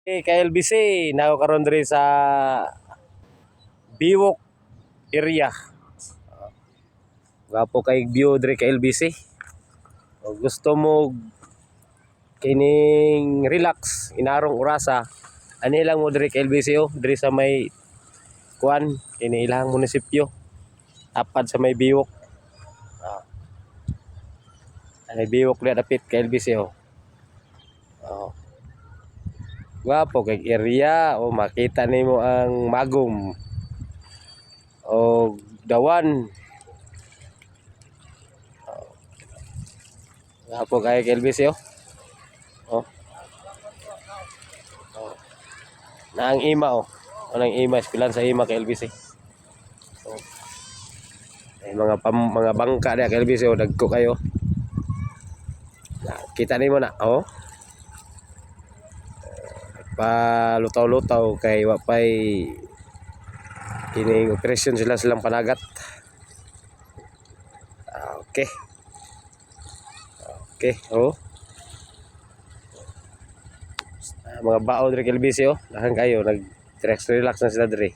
KLBC, nako karon diri sa Biwok area. Gapo kay view diri KLBC. O gusto mo kining relax inarong orasa, ani lang mo diri KLBC diri sa may kuan kini ilang munisipyo. Tapad sa may Biwok. Ani Biwok na dapit KLBC oh. Gwapo kay area o makita nimo ang Magum o Dawan. Gwapo kay KLBC oh. Naang ima oh. Anang ima eskwelahan sa ima KLBC. Ay mga bangka dia KLBC oh, dagko kayo. Kita nimo na oh. Palutaw-lutaw kay wapay kining operasyon silang panagat. Okay oh. Mga bao diri KLBC oh, dahan kayo nag relax na sila diri.